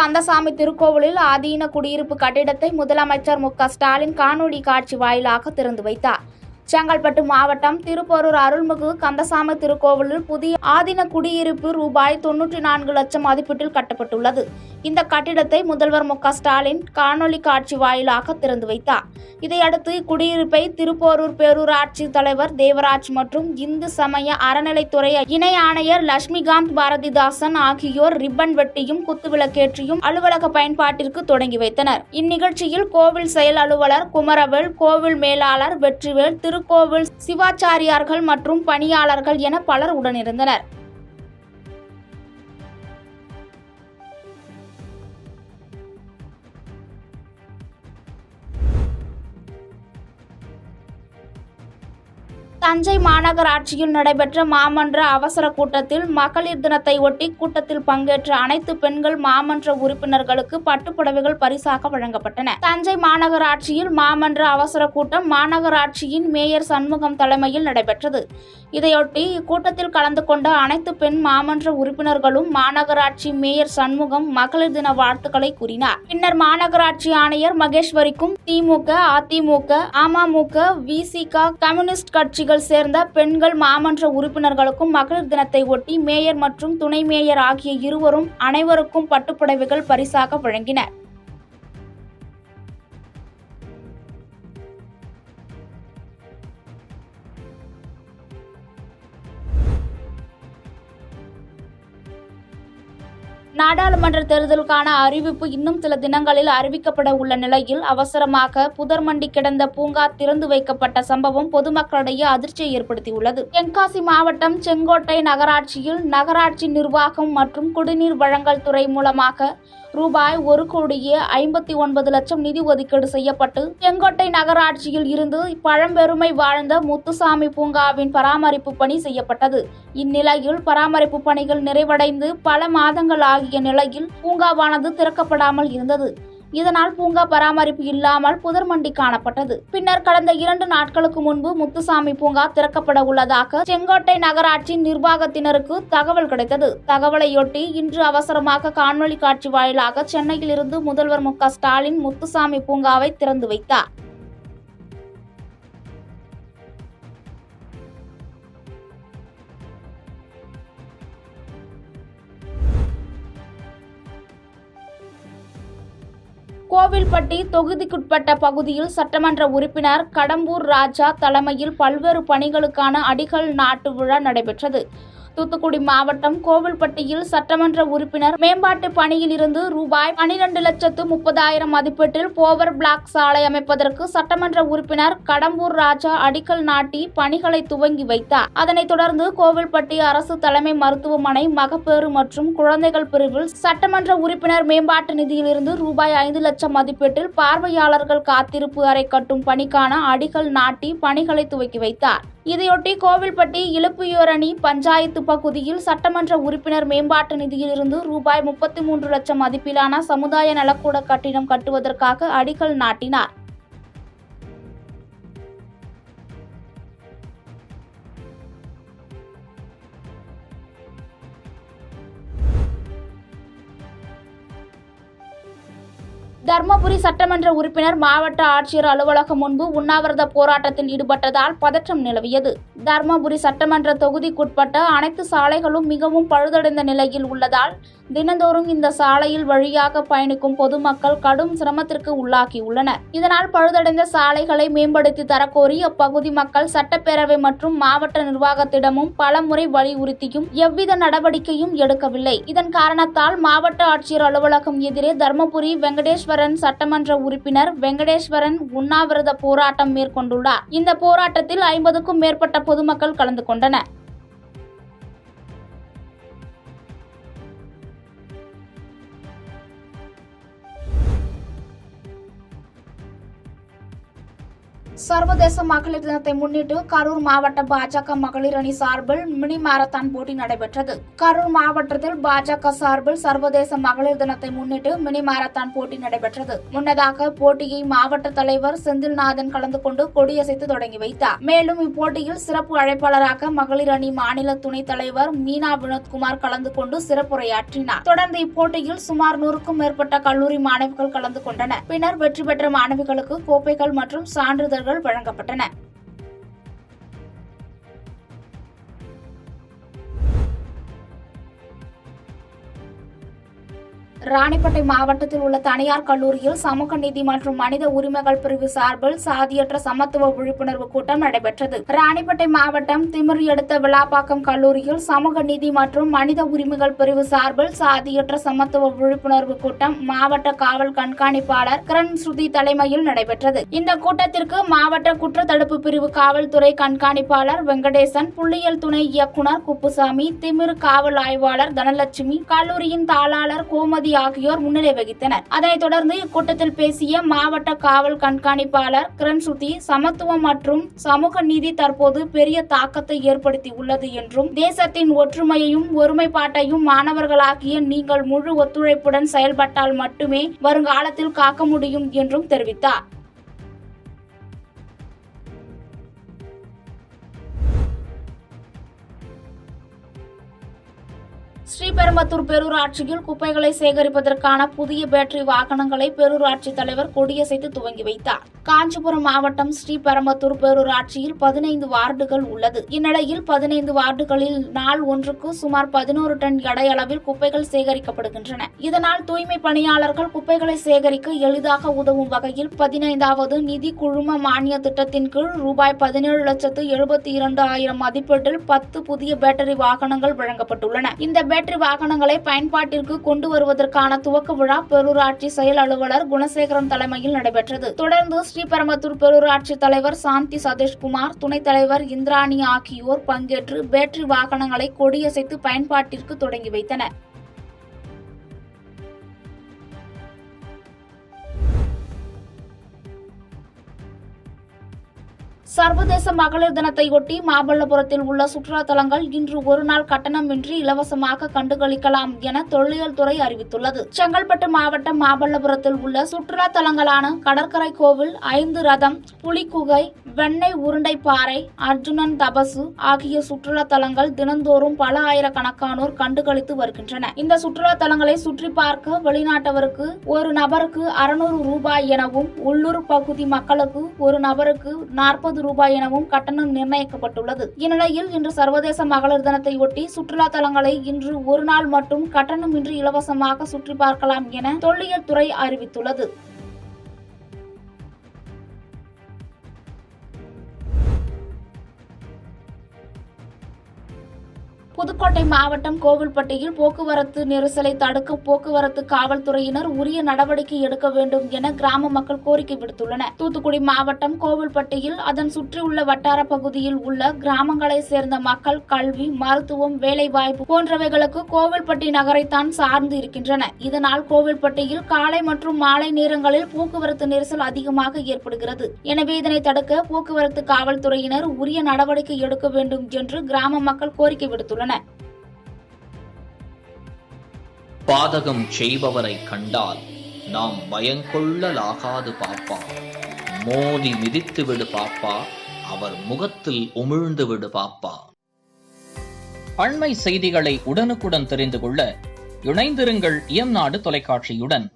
கந்தசாமி திருக்கோவிலில் ஆதீன குடியிருப்பு கட்டிடத்தை முதலமைச்சர் மு.க.ஸ்டாலின் காணொலி காட்சி வாயிலாக திறந்து வைத்தார். செங்கல்பட்டு மாவட்டம் திருப்போரூர் அருள்மிகு கந்தசாமி திருக்கோவிலில் புதிய ஆதீன குடியிருப்பு ரூபாய் 94 லட்சம் மதிப்பீட்டில் கட்டப்பட்டுள்ளது. இந்த கட்டிடத்தை முதல்வர் மு.க.ஸ்டாலின் காணொலி காட்சி வாயிலாக திறந்து வைத்தார். இதையடுத்து இக்குடியிருப்பை திருப்போரூர் பேரூராட்சி தலைவர் தேவராஜ் மற்றும் இந்து சமய அறநிலைத்துறை இணை ஆணையர் லட்சுமிகாந்த் பாரதிதாசன் ஆகியோர் ரிப்பன் வெட்டியும் குத்துவிளக்கேற்றியும் அலுவலக பயன்பாட்டிற்கு தொடங்கி வைத்தனர். இந்நிகழ்ச்சியில் கோவில் செயல் அலுவலர் குமரவேல், கோவில் மேலாளர் வெற்றிவேல், திருக்கோவில் சிவாச்சாரியார்கள் மற்றும் பணியாளர்கள் என பலர் உடனிருந்தனர். தஞ்சை மாநகராட்சியில் நடைபெற்ற மாமன்ற அவசர கூட்டத்தில் மகளிர் தினத்தை ஒட்டி கூட்டத்தில் பங்கேற்ற அனைத்து பெண்கள் மாமன்ற உறுப்பினர்களுக்கு பட்டுப்புடவைகள் பரிசாக வழங்கப்பட்டன. தஞ்சை மாநகராட்சியில் மாமன்ற அவசர கூட்டம் மாநகராட்சியின் மேயர் சண்முகம் தலைமையில் நடைபெற்றது. இதையொட்டி இக்கூட்டத்தில் கலந்து கொண்ட அனைத்து பெண் மாமன்ற உறுப்பினர்களும் மாநகராட்சி மேயர் சண்முகம் மகளிர் தின வாழ்த்துக்களை கூறினார். பின்னர் மாநகராட்சி ஆணையர் மகேஸ்வரிக்கும் திமுக, அதிமுக, அமமுக, விசிக, கம்யூனிஸ்ட் கட்சிகள் சேர்ந்த பெண்கள் மாமன்ற உறுப்பினர்களுக்கும் மகளிர் தினத்தை ஒட்டி மேயர் மற்றும் துணை மேயர் ஆகிய இருவரும் அனைவருக்கும் பட்டுப்புடவைகள் பரிசாக வழங்கினர். நாடாளுமன்ற தேர்தலுக்கான அறிவிப்பு இன்னும் சில தினங்களில் அறிவிக்கப்பட உள்ள நிலையில் அவசரமாக புதர்மண்டி கிடந்த பூங்கா திறந்து வைக்கப்பட்ட சம்பவம் பொதுமக்களிடையே அதிர்ச்சியை ஏற்படுத்தியுள்ளது. தென்காசி மாவட்டம் செங்கோட்டை நகராட்சியில் நகராட்சி நிர்வாகம் மற்றும் குடிநீர் வழங்கல் துறை மூலமாக ரூபாய் 1,59,00,000 நிதி ஒதுக்கீடு செய்யப்பட்டு செங்கோட்டை நகராட்சியில் இருந்து பழம்பெருமை வாழ்ந்த முத்துசாமி பூங்காவின் பராமரிப்பு பணி செய்யப்பட்டது. இந்நிலையில் பராமரிப்பு பணிகள் நிறைவடைந்து பல மாதங்கள் ஆகிய நிலையில் பூங்காவானது திறக்கப்படாமல் இருந்தது. இதனால் பூங்கா பராமரிப்பு இல்லாமல் புதர்மண்டி காணப்பட்டது. பின்னர் கடந்த 2 நாட்களுக்கு முன்பு முத்துசாமி பூங்கா திறக்கப்பட உள்ளதாக செங்கோட்டை நகராட்சி நிர்வாகத்தினருக்கு தகவல் கிடைத்தது. தகவலையொட்டி இன்று அவசரமாக காணொலி காட்சி வாயிலாக சென்னையில் இருந்து முதல்வர் மு.க.ஸ்டாலின் முத்துசாமி பூங்காவை திறந்து வைத்தார். கோவில்பட்டி தொகுதிக்குட்பட்ட பகுதியில் சட்டமன்ற உறுப்பினர் கடம்பூர் ராஜா தலைமையில் பல்வேறு பணிகளுக்கான அடிக்கல் நாட்டு விழா நடைபெற்றது. தூத்துக்குடி மாவட்டம் கோவில்பட்டியில் சட்டமன்ற உறுப்பினர் மேம்பாட்டு பணியில் இருந்து ரூபாய் 12,30,000 மதிப்பீட்டில் போவர் பிளாக் சாலை அமைப்பதற்கு சட்டமன்ற உறுப்பினர் கடம்பூர் ராஜா அடிக்கல் நாட்டி பணிகளை துவங்கி வைத்தார். அதனைத் தொடர்ந்து கோவில்பட்டி அரசு தலைமை மருத்துவமனை மகப்பேறு மற்றும் குழந்தைகள் பிரிவில் சட்டமன்ற உறுப்பினர் மேம்பாட்டு நிதியிலிருந்து ரூபாய் 5 லட்சம் மதிப்பீட்டில் பார்வையாளர்கள் காத்திருப்பு அறை கட்டும் பணிக்கான அடிக்கல் நாட்டி பணிகளை துவக்கி வைத்தார். இதையொட்டி கோவில்பட்டி இலுப்பியூரணி பஞ்சாயத்து பகுதியில் சட்டமன்ற உறுப்பினர் மேம்பாட்டு நிதியிலிருந்து ரூபாய் 33 லட்சம் மதிப்பிலான சமுதாய நலக்கூட கட்டிடம் கட்டுவதற்காக அடிக்கல் நாட்டினார். தர்மபுரி சட்டமன்ற உறுப்பினர் மாவட்ட ஆட்சியர் அலுவலகம் முன்பு உண்ணாவிரத போராட்டத்தில் ஈடுபட்டதால் பதற்றம் நிலவியது. தர்மபுரி சட்டமன்ற தொகுதிக்குட்பட்ட அனைத்து சாலைகளும் மிகவும் பழுதடைந்த நிலையில் உள்ளதால் தினந்தோறும் இந்த சாலையில் வழியாக பயணிக்கும் பொதுமக்கள் கடும் சிரமத்திற்கு உள்ளாகியுள்ளனர். இதனால் பழுதடைந்த சாலைகளை மேம்படுத்தி தரக்கோரி அப்பகுதி மக்கள் சட்டப்பேரவை மற்றும் மாவட்ட நிர்வாகத்திடமும் பலமுறை வலியுறுத்தியும் எவ்வித நடவடிக்கையும் எடுக்கவில்லை. இதன் காரணத்தால் மாவட்ட ஆட்சியர் அலுவலகம் எதிரே தர்மபுரி வெங்கடேஸ்வரன் சட்டமன்ற உறுப்பினர் வெங்கடேஸ்வரன் உண்ணாவிரத போராட்டம் மேற்கொண்டுள்ளார். இந்த போராட்டத்தில் 50க்கும் மேற்பட்ட பொதுமக்கள் கலந்து கொண்டனர். சர்வதேச மகளிர் தினத்தை முன்னிட்டு கரூர் மாவட்ட பாஜக மகளிர் அணி சார்பில் மினி மாரத்தான் போட்டி நடைபெற்றது. கரூர் மாவட்டத்தில் பாஜக சார்பில் சர்வதேச மகளிர் தினத்தை முன்னிட்டு மினி மாரத்தான் போட்டி நடைபெற்றது. முன்னதாக போட்டியை மாவட்ட தலைவர் செந்தில்நாதன் கலந்து கொண்டு கொடியசைத்து தொடங்கி வைத்தார். மேலும் இப்போட்டியில் சிறப்பு அழைப்பாளராக மகளிர் அணி மாநில துணைத் தலைவர் மீனா வினோத்குமார் கலந்து கொண்டு சிறப்புரையாற்றினார். தொடர்ந்து இப்போட்டியில் சுமார் 100க்கும் மேற்பட்ட கல்லூரி மாணவிகள் கலந்து கொண்டனர். பின்னர் வெற்றி பெற்ற மாணவிகளுக்கு கோப்பைகள் மற்றும் சான்றிதழ் வழங்கப்பட்டன. ராணிப்பேட்டை மாவட்டத்தில் உள்ள தனியார் கல்லூரியில் சமூக நீதி மற்றும் மனித உரிமைகள் பிரிவு சார்பில் சாதியற்ற சமத்துவ விழிப்புணர்வு கூட்டம் நடைபெற்றது. ராணிப்பேட்டை மாவட்டம் திமிர் எடுத்த விளாப்பாக்கம் கல்லூரியில் சமூக நீதி மற்றும் மனித உரிமைகள் பிரிவு சார்பில் சாதியற்ற சமத்துவ விழிப்புணர்வு கூட்டம் மாவட்ட காவல் கண்காணிப்பாளர் கிரண் ஸ்ருதி தலைமையில் நடைபெற்றது. இந்த கூட்டத்திற்கு மாவட்ட குற்றத்தடுப்பு பிரிவு காவல்துறை கண்காணிப்பாளர் வெங்கடேசன், புள்ளியியல் துணை இயக்குநர் குப்புசாமி, திமிர் காவல் ஆய்வாளர் தனலட்சுமி, கல்லூரியின் தாளாளர் கோமதி ஆகியோர் முன்னிலை வகித்தனர். அதனைத் தொடர்ந்து இக்கூட்டத்தில் பேசிய மாவட்ட காவல் கண்காணிப்பாளர் கிரண் ஸ்ருதி, சமத்துவம் மற்றும் சமூக நீதி தற்போது பெரிய தாக்கத்தை ஏற்படுத்தி உள்ளது என்றும், தேசத்தின் ஒற்றுமையையும் ஒருமைப்பாட்டையும் மாணவர்களாகிய நீங்கள் முழு ஒத்துழைப்புடன் செயல்பட்டால் மட்டுமே வருங்காலத்தில் காக்க முடியும் என்றும் தெரிவித்தார். ஸ்ரீபெரும்புதூர் பேரூராட்சியில் குப்பைகளை சேகரிப்பதற்கான புதிய பேட்டரி வாகனங்களை பேரூராட்சி தலைவர் கொடியசைத்து துவங்கி வைத்தார். காஞ்சிபுரம் மாவட்டம் ஸ்ரீபெரும்புதூர் பேரூராட்சியில் 15 வார்டுகள் உள்ளது. இந்நிலையில் 15 வார்டுகளில் நாள் ஒன்றுக்கு சுமார் 11 டன் எடை அளவில் குப்பைகள் சேகரிக்கப்படுகின்றன. இதனால் தூய்மை பணியாளர்கள் குப்பைகளை சேகரிக்க எளிதாக உதவும் வகையில் 15வது நிதி குழும மானிய திட்டத்தின் கீழ் ரூபாய் 17,72,000 மதிப்பீட்டில் 10 புதிய பேட்டரி வாகனங்கள் வழங்கப்பட்டுள்ளன. இந்த பேட்டரி வாகனங்களை பயன்பாட்டிற்கு கொண்டு வருவதற்கான துவக்க விழா பேரூராட்சி செயல் அலுவலர் குணசேகரன் தலைமையில் நடைபெற்றது. தொடர்ந்து ஸ்ரீபெரும்புதூர் பேரூராட்சி தலைவர் சாந்தி சதீஷ்குமார், துணைத் தலைவர் இந்திராணி ஆகியோர் பங்கேற்று பேட்டரி வாகனங்களை கொடியசைத்து பயன்பாட்டிற்கு தொடங்கி வைத்தனர். சர்வதேச மகளிர் தினத்தையொட்டி மாமல்லபுரத்தில் உள்ள சுற்றுலா தலங்கள் இன்று ஒருநாள் கட்டணமின்றி இலவசமாக கண்டுகளிக்கலாம் என தொல்லியல் துறை அறிவித்துள்ளது. செங்கல்பட்டு மாவட்டம் மாமல்லபுரத்தில் உள்ள சுற்றுலா தலங்களான கடற்கரை கோவில், 5 ரதம், புலிக்குகை, வெண்ணெய் உருண்டை பாறை, அர்ஜுனன் தபசு ஆகிய சுற்றுலா தலங்கள் தினந்தோறும் பல ஆயிரக்கணக்கானோர் கண்டுகளித்து வருகின்றன. இந்த சுற்றுலா தலங்களை சுற்றி பார்க்க வெளிநாட்டவருக்கு ஒரு நபருக்கு 600 ரூபாய் எனவும், உள்ளூர் பகுதி மக்களுக்கு ஒரு நபருக்கு 40 ரூபாய் எனவும் கட்டணம் நிர்ணயிக்கப்பட்டுள்ளது. இந்நிலையில் இன்று சர்வதேச மகளிர் தினத்தையொட்டி சுற்றுலா தலங்களை இன்று ஒரு நாள் மட்டும் கட்டணமின்றி இலவசமாக சுற்றி பார்க்கலாம் என தொல்லியல் துறை அறிவித்துள்ளது. புதுக்கோட்டை மாவட்டம் கோவில்பட்டியில் போக்குவரத்து நெரிசலை தடுக்க போக்குவரத்து காவல்துறையினர் உரிய நடவடிக்கை எடுக்க வேண்டும் என கிராம மக்கள் கோரிக்கை விடுத்துள்ளனர். தூத்துக்குடி மாவட்டம் கோவில்பட்டியில் அதன் சுற்றியுள்ள வட்டார பகுதியில் உள்ள கிராமங்களை சேர்ந்த மக்கள் கல்வி, மருத்துவம், வேலைவாய்ப்பு போன்றவைகளுக்கு கோவில்பட்டி நகரைத்தான் சார்ந்து இருக்கின்றனர். இதனால் கோவில்பட்டியில் காலை மற்றும் மாலை நேரங்களில் போக்குவரத்து நெரிசல் அதிகமாக ஏற்படுகிறது. எனவே இதனை தடுக்க போக்குவரத்து காவல்துறையினர் உரிய நடவடிக்கை எடுக்க வேண்டும் என்று கிராம மக்கள் கோரிக்கை விடுத்துள்ளனர். பாதகம் செய்பவரை கண்டால் நாம் பயங்கொள்ளலாகாது பாப்பா, மோதி மிதித்து விடு பாப்பா, அவர் முகத்தில் உமிழ்ந்து விடு பாப்பா. அண்மை செய்திகளை உடனுக்குடன் தெரிந்து கொள்ள இணைந்திருங்கள் இயம்நாடு தொலைக்காட்சியுடன்.